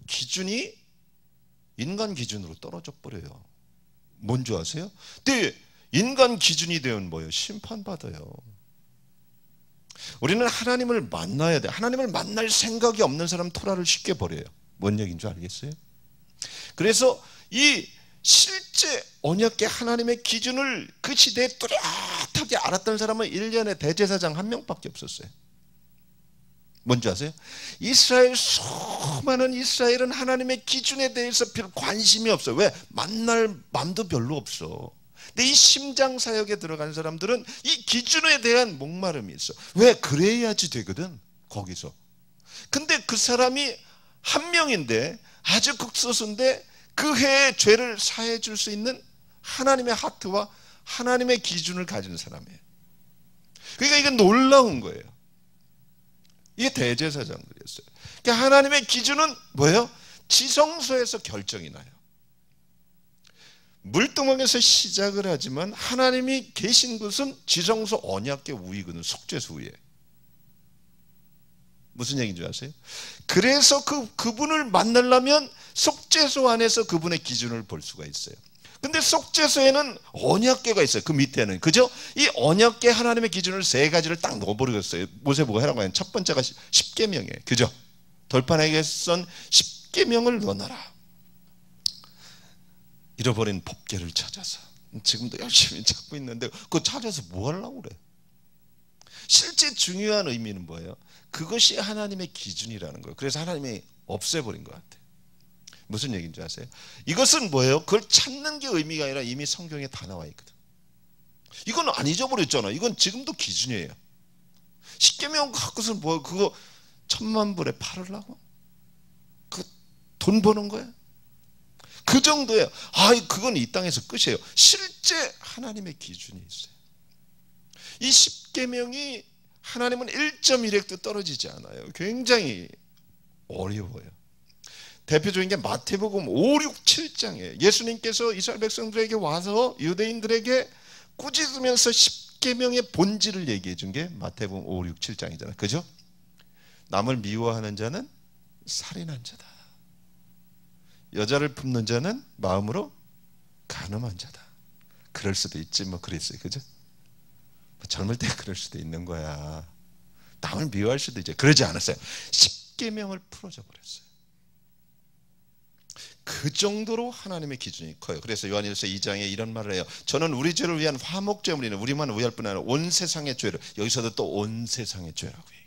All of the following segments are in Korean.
기준이 인간 기준으로 떨어져 버려요. 뭔지 아세요? 근데 인간 기준이 되면 뭐예요? 심판받아요. 우리는 하나님을 만나야 돼. 하나님을 만날 생각이 없는 사람은 토라를 쉽게 버려요. 뭔 얘기인 줄 알겠어요? 그래서 이 실제 언약궤 하나님의 기준을 그 시대에 뚜렷하게 알았던 사람은 1년에 대제사장 1명밖에 없었어요. 뭔지 아세요? 이스라엘 수많은 이스라엘은 하나님의 기준에 대해서 별 관심이 없어요. 왜? 만날 마음도 별로 없어. 근데 이 심장사역에 들어간 사람들은 이 기준에 대한 목마름이 있어. 왜? 그래야지 되거든 거기서. 근데 그 사람이 한 명인데 아주 극소수인데 그 해의 죄를 사해 줄 수 있는 하나님의 하트와 하나님의 기준을 가진 사람이에요. 그러니까 이게 놀라운 거예요. 이게 대제사장들이었어요. 그러니까 하나님의 기준은 뭐예요? 지성소에서 결정이 나요. 물두멍에서 시작을 하지만 하나님이 계신 곳은 지성소 언약궤 위거든. 속죄소 위에. 무슨 얘기인지 아세요? 그래서 그분을 만나려면 속죄소 안에서 그분의 기준을 볼 수가 있어요. 근데 속죄소에는 언약궤가 있어요. 그 밑에는. 그죠? 이 언약궤 하나님의 기준을 3가지를 딱 넣어버리겠어요. 모세보고 하라고 하는 첫 번째가 10계명이에요. 그죠? 돌판에게 쓴 10계명을 넣어놔라. 잃어버린 법궤를 찾아서. 지금도 열심히 찾고 있는데 그거 찾아서 뭐 하려고 그래? 실제 중요한 의미는 뭐예요? 그것이 하나님의 기준이라는 거예요. 그래서 하나님이 없애버린 것 같아요. 무슨 얘기인지 아세요? 이것은 뭐예요? 그걸 찾는 게 의미가 아니라 이미 성경에 다 나와 있거든. 이건 안 잊어버렸잖아. 이건 지금도 기준이에요. 10계명 갖고서는 뭐 그거 10,000,000불에 팔으려고? 그 돈 버는 거야? 그 정도예요. 그건 이 땅에서 끝이에요. 실제 하나님의 기준이 있어요. 이 10계명이 하나님은 1.1획도 떨어지지 않아요. 굉장히 어려워요. 대표적인 게 마태복음 5, 6, 7장이에요. 예수님께서 이스라엘 백성들에게 와서 유대인들에게 꾸짖으면서 10계명의 본질을 얘기해 준 게 마태복음 5, 6, 7장이잖아요. 그죠? 남을 미워하는 자는 살인한 자다. 여자를 품는 자는 마음으로 간음한 자다. 그럴 수도 있지 뭐 그랬어요. 그죠? 젊을 때 그럴 수도 있는 거야. 남을 미워할 수도 있죠. 그러지 않았어요. 10계명을 풀어져 버렸어요. 그 정도로 하나님의 기준이 커요. 그래서 요한일서 2장에 이런 말을 해요. 저는 우리 죄를 위한 화목제물이는 우리만 위할 뿐 아니라 온 세상의 죄를, 여기서도 또 온 세상의 죄라고 얘기해요.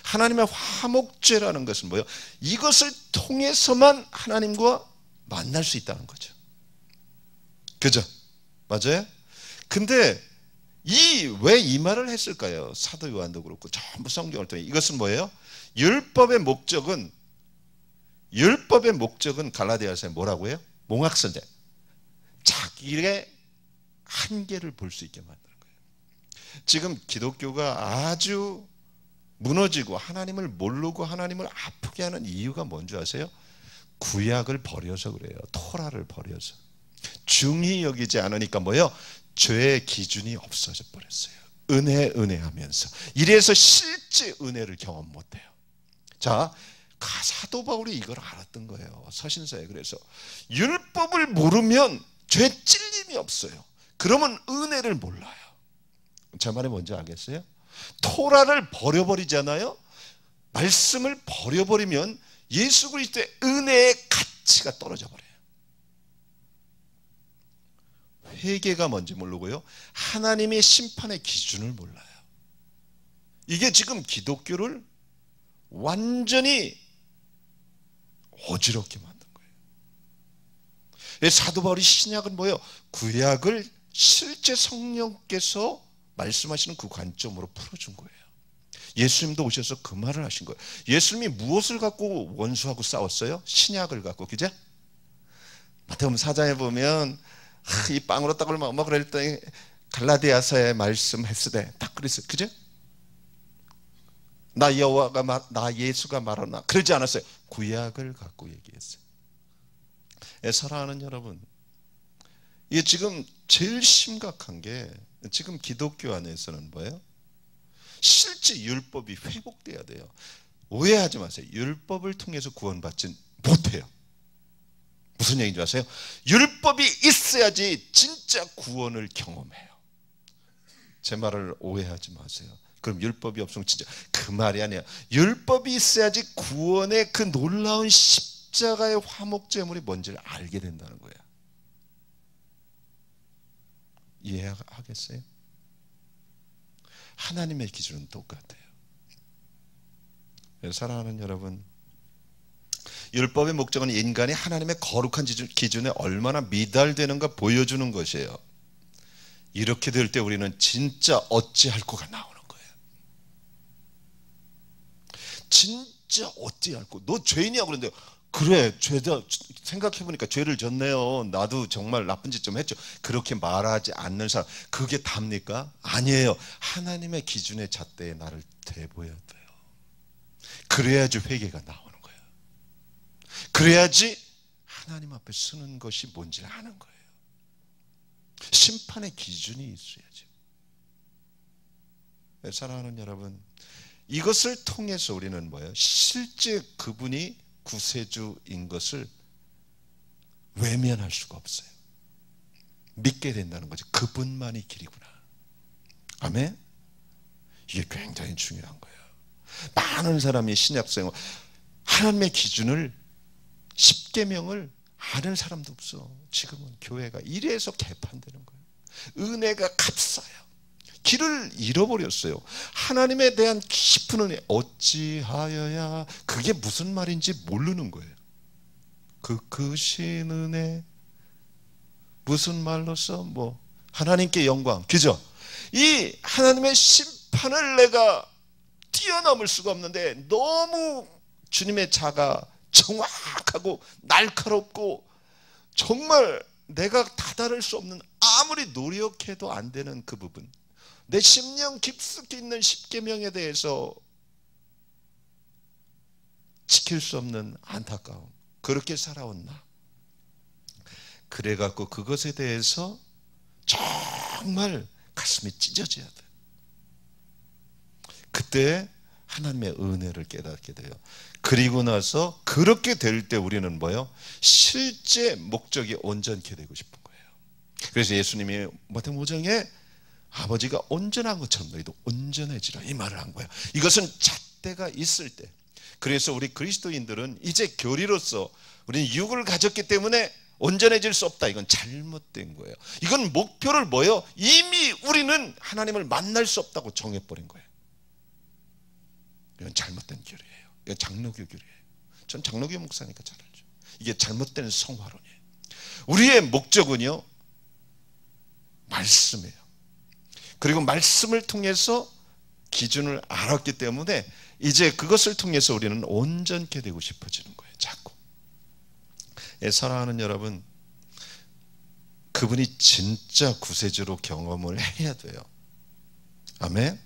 하나님의 화목제라는 것은 뭐예요? 이것을 통해서만 하나님과 만날 수 있다는 거죠. 그죠? 맞아요? 근데 왜 이 말을 했을까요? 사도 요한도 그렇고 전부 성경을 통해. 이것은 뭐예요? 율법의 목적은 갈라디아서에 뭐라고 해요? 몽학선제. 자기의 한계를 볼 수 있게 만드는 거예요. 지금 기독교가 아주 무너지고 하나님을 모르고 하나님을 아프게 하는 이유가 뭔지 아세요? 구약을 버려서 그래요. 토라를 버려서. 중히 여기지 않으니까 뭐예요? 죄의 기준이 없어져 버렸어요. 은혜하면서. 이래서 실제 은혜를 경험 못해요. 자, 사도 바울이 이걸 알았던 거예요. 서신서에. 그래서 율법을 모르면 죄 찔림이 없어요. 그러면 은혜를 몰라요. 제 말이 뭔지 알겠어요? 토라를 버려버리잖아요. 말씀을 버려버리면 예수 그리스도의 은혜의 가치가 떨어져 버려요. 회개가 뭔지 모르고요. 하나님의 심판의 기준을 몰라요. 이게 지금 기독교를 완전히 어지럽게 만든 거예요. 사도 바울이 신약은 뭐예요? 구약을 실제 성령께서 말씀하시는 그 관점으로 풀어준 거예요. 예수님도 오셔서 그 말을 하신 거예요. 예수님이 무엇을 갖고 원수하고 싸웠어요? 신약을 갖고. 그죠? 마태복음 4장에 보면 이 빵으로 떡을 먹으라 했더니 갈라디아서에 말씀했으되 딱 그랬어요. 그죠? 나 예수가 말하나 그러지 않았어요. 구약을 갖고 얘기했어요. 사랑하는 여러분, 이게 지금 제일 심각한 게 지금 기독교 안에서는 뭐예요? 실제 율법이 회복돼야 돼요. 오해하지 마세요. 율법을 통해서 구원받지 못해요. 무슨 얘기인지 아세요? 율법이 있어야지 진짜 구원을 경험해요. 제 말을 오해하지 마세요. 그럼 율법이 없으면 진짜 그 말이 아니야. 율법이 있어야지 구원의 그 놀라운 십자가의 화목제물이 뭔지를 알게 된다는 거야. 이해하겠어요? 하나님의 기준은 똑같아요. 사랑하는 여러분, 율법의 목적은 인간이 하나님의 거룩한 기준에 얼마나 미달되는가 보여주는 것이에요. 이렇게 될 때 우리는 진짜 어찌할 거가 나오는 거예요. 진짜 어찌할 거. 너 죄인이야 그런데 그래 죄다 생각해보니까 죄를 졌네요. 나도 정말 나쁜 짓 좀 했죠. 그렇게 말하지 않는 사람 그게 답니까? 아니에요. 하나님의 기준의 잣대에 나를 대보여야 돼요. 그래야지 회개가 나오는 거예요. 그래야지 하나님 앞에 서는 것이 뭔지 아는 거예요. 심판의 기준이 있어야죠. 사랑하는 여러분, 이것을 통해서 우리는 뭐예요? 실제 그분이 구세주인 것을 외면할 수가 없어요. 믿게 된다는 거죠. 그분만이 길이구나. 아멘? 이게 굉장히 중요한 거예요. 많은 사람이 신약생활 하나님의 기준을 10계명을 아는 사람도 없어. 지금은 교회가 이래서 개판되는 거예요. 은혜가 값싸요. 길을 잃어버렸어요. 하나님에 대한 깊은 은혜 어찌하여야 그게 무슨 말인지 모르는 거예요. 그 크신 은혜 무슨 말로써 뭐 하나님께 영광 그죠? 이 하나님의 심판을 내가 뛰어넘을 수가 없는데 너무 주님의 자가 정확하고 날카롭고 정말 내가 다다를 수 없는 아무리 노력해도 안 되는 그 부분 내 심령 깊숙이 있는 십계명에 대해서 지킬 수 없는 안타까움 그렇게 살아온 나 그래갖고 그것에 대해서 정말 가슴이 찢어져야 돼. 그때 하나님의 은혜를 깨닫게 돼요. 그리고 나서 그렇게 될 때 우리는 뭐예요? 실제 목적이 온전케 되고 싶은 거예요. 그래서 예수님이 마태복음 5장에 아버지가 온전한 것처럼 너희도 온전해지라 이 말을 한 거예요. 이것은 잣대가 있을 때 그래서 우리 그리스도인들은 이제 교리로서 우리는 육을 가졌기 때문에 온전해질 수 없다. 이건 잘못된 거예요. 이건 목표를 뭐예요? 이미 우리는 하나님을 만날 수 없다고 정해버린 거예요. 이건 잘못된 교리예요. 이건 장로교 교리예요. 전 장로교 목사니까 잘 알죠. 이게 잘못된 성화론이에요. 우리의 목적은요 말씀이에요. 그리고 말씀을 통해서 기준을 알았기 때문에 이제 그것을 통해서 우리는 온전케 되고 싶어지는 거예요. 자꾸. 사랑하는 여러분, 그분이 진짜 구세주로 경험을 해야 돼요. 아멘.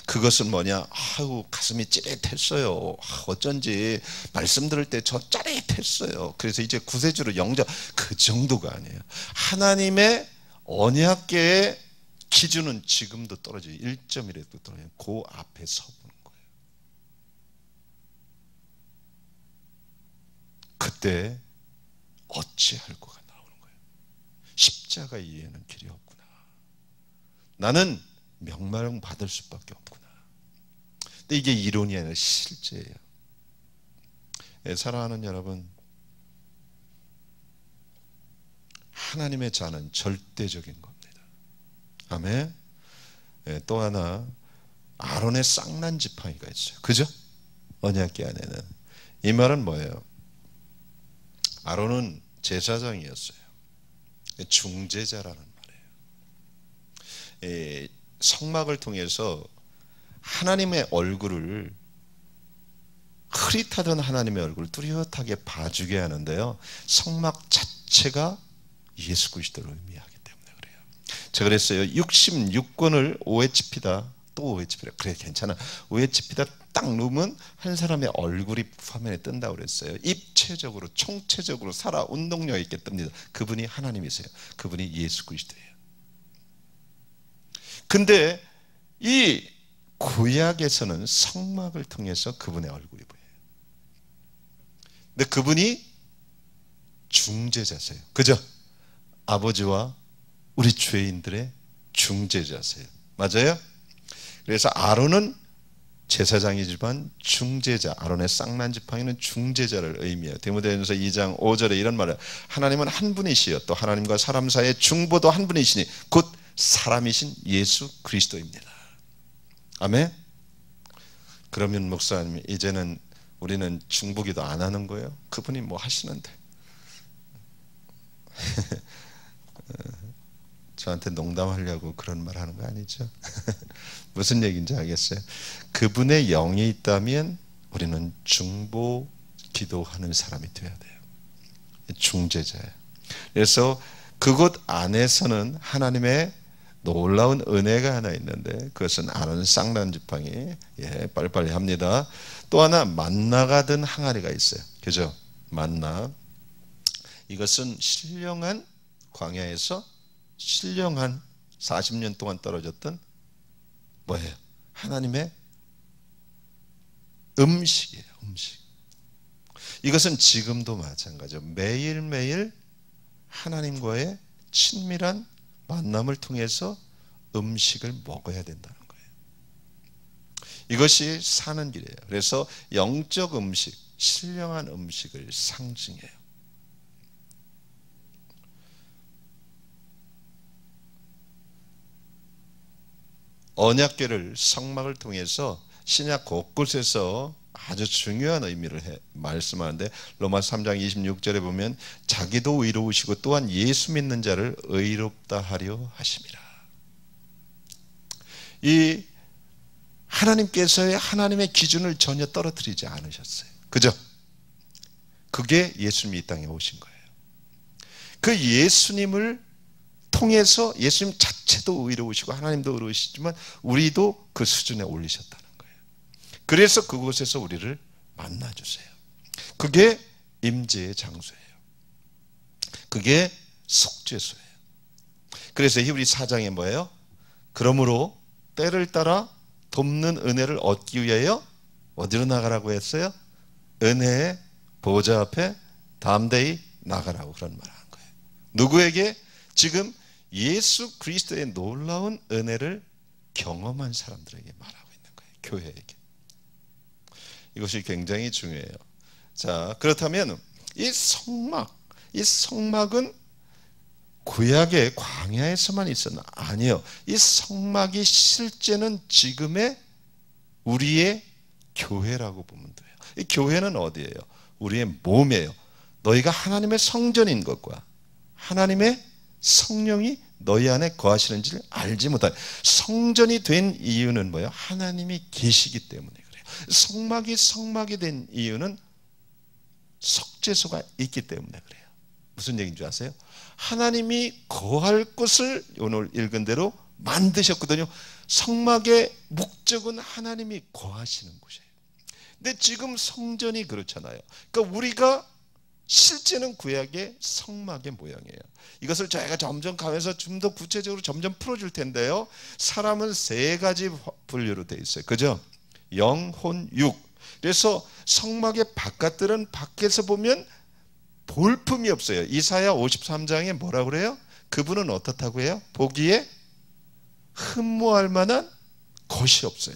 그것은 뭐냐? 아유 가슴이 찌릿했어요. 어쩐지 말씀 들을 때 저 짜릿했어요. 그래서 이제 구세주로 영접 그 정도가 아니에요. 하나님의 언약궤의 기준은 지금도 떨어져요. 1점이라도 떨어져요. 그 앞에 서보는 거예요. 그때 어찌할 거가 나오는 거예요. 십자가 이해는 길이 없구나. 나는 명망 받을 수밖에 없구나. 근데 이게 이론이 아니라 실제예요. 사랑하는 여러분, 하나님의 자는 절대적인 겁니다. 아멘. 또 하나 아론의 쌍난 지팡이가 있어요. 그죠? 언약궤 안에는 이 말은 뭐예요? 아론은 제사장이었어요. 중재자라는 말이에요. 성막을 통해서 하나님의 얼굴을 흐릿하던 하나님의 얼굴을 뚜렷하게 봐주게 하는데요. 성막 자체가 예수 그리스도를 의미하기 때문에 그래요. 제가 그랬어요. 66권을 OHP다. 또 OHP라. 그래 괜찮아. OHP다 딱 누르면 한 사람의 얼굴이 화면에 뜬다고 그랬어요. 입체적으로 총체적으로 살아 운동력 있게 뜹니다. 그분이 하나님이세요. 그분이 예수 그리스도예요. 근데 이 구약에서는 성막을 통해서 그분의 얼굴이 보여요. 근데 그분이 중재자세요. 그죠? 아버지와 우리 죄인들의 중재자세요. 맞아요? 그래서 아론은 제사장이지만 중재자, 아론의 쌍난 지팡이는 중재자를 의미해요. 디모데전서 2장 5절에 이런 말을, 하나님은 한 분이시여 또 하나님과 사람 사이의 중보도 한 분이시니 곧 사람이신 예수 그리스도입니다. 아멘. 그러면 목사님, 이제는 우리는 중보기도 안 하는 거예요? 그분이 뭐 하시는데. 저한테 농담하려고 그런 말 하는 거 아니죠? 무슨 얘기인지 알겠어요? 그분의 영이 있다면 우리는 중보 기도하는 사람이 되어야 돼요. 중재자예요. 그래서 그곳 안에서는 하나님의 놀라운 은혜가 하나 있는데, 그것은 아론 쌍난 지팡이, 빨리빨리 합니다. 또 하나 만나가 든 항아리가 있어요. 그죠? 만나. 이것은 신령한 광야에서 신령한 40년 동안 떨어졌던 뭐예요? 하나님의 음식이에요. 음식. 이것은 지금도 마찬가지죠. 매일매일 하나님과의 친밀한 만남을 통해서 음식을 먹어야 된다는 거예요. 이것이 사는 길이에요. 그래서 영적 음식, 신령한 음식을 상징해요. 언약궤를 성막을 통해서 신약 곳곳에서 아주 중요한 의미를 말씀하는데, 로마서 3장 26절에 보면 자기도 의로우시고 또한 예수 믿는 자를 의롭다 하려 하심이라. 이 하나님께서의 하나님의 기준을 전혀 떨어뜨리지 않으셨어요. 그죠? 그게 예수님이 이 땅에 오신 거예요. 그 예수님을 통해서 예수님 자체도 의로우시고 하나님도 의로우시지만 우리도 그 수준에 올리셨다는 거예요. 그래서 그곳에서 우리를 만나주세요. 그게 임재의 장소예요. 그게 속죄소예요. 그래서 히브리 4장에 뭐예요? 그러므로 때를 따라 돕는 은혜를 얻기 위하여 어디로 나가라고 했어요? 은혜의 보좌 앞에 담대히 나가라고 그런 말을 한 거예요. 누구에게? 지금 예수 그리스도의 놀라운 은혜를 경험한 사람들에게 말하고 있는 거예요. 교회에게. 이것이 굉장히 중요해요. 자, 그렇다면 이 성막은 구약의 광야에서만 있었나? 아니요. 이 성막이 실제는 지금의 우리의 교회라고 보면 돼요. 이 교회는 어디예요? 우리의 몸이에요. 너희가 하나님의 성전인 것과 하나님의 성령이 너희 안에 거하시는지를 알지 못하는, 성전이 된 이유는 뭐예요? 하나님이 계시기 때문에 그래요. 성막이 된 이유는 속죄소가 있기 때문에 그래요. 무슨 얘기인 줄 아세요? 하나님이 거할 곳을 오늘 읽은 대로 만드셨거든요. 성막의 목적은 하나님이 거하시는 곳이에요. 근데 지금 성전이 그렇잖아요. 그러니까 우리가 실제는 구약의 성막의 모양이에요. 이것을 저희가 점점 가면서 좀 더 구체적으로 점점 풀어줄 텐데요. 사람은 세 가지 분류로 되어 있어요. 그죠? 영, 혼, 육. 그래서 성막의 바깥들은 밖에서 보면 볼품이 없어요. 이사야 53장에 뭐라고 그래요? 그분은 어떻다고 해요? 보기에 흠모할 만한 것이 없어요.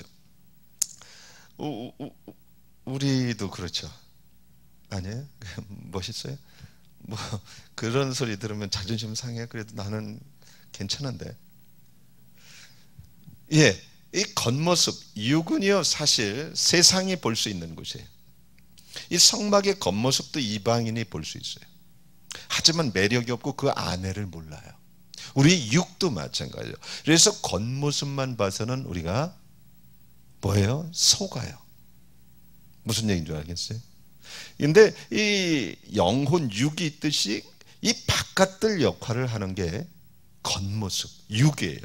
우리도 그렇죠. 아니에요? 멋있어요? 뭐 그런 소리 들으면 자존심 상해. 그래도 나는 괜찮은데. 예, 이 겉모습, 육은요 사실 세상이 볼 수 있는 곳이에요. 이 성막의 겉모습도 이방인이 볼 수 있어요. 하지만 매력이 없고 그 안에를 몰라요. 우리 육도 마찬가지예요. 그래서 겉모습만 봐서는 우리가 뭐예요? 속아요. 무슨 얘기인 줄 알겠어요? 근데 이 영혼 육이 있듯이 이 바깥들 역할을 하는 게 겉모습, 육이에요.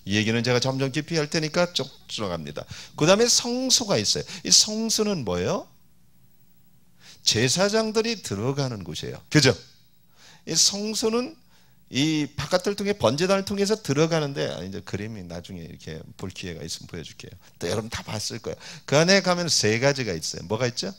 이 얘기는 제가 점점 깊이 할 테니까 쭉 들어갑니다. 그 다음에 성소가 있어요. 이 성소는 뭐예요? 제사장들이 들어가는 곳이에요. 그죠? 이 성소는 이 바깥을 통해 번제단을 통해서 들어가는데 이제 그림이 나중에 이렇게 볼 기회가 있으면 보여줄게요. 또 여러분 다 봤을 거예요. 그 안에 가면 세 가지가 있어요. 뭐가 있죠?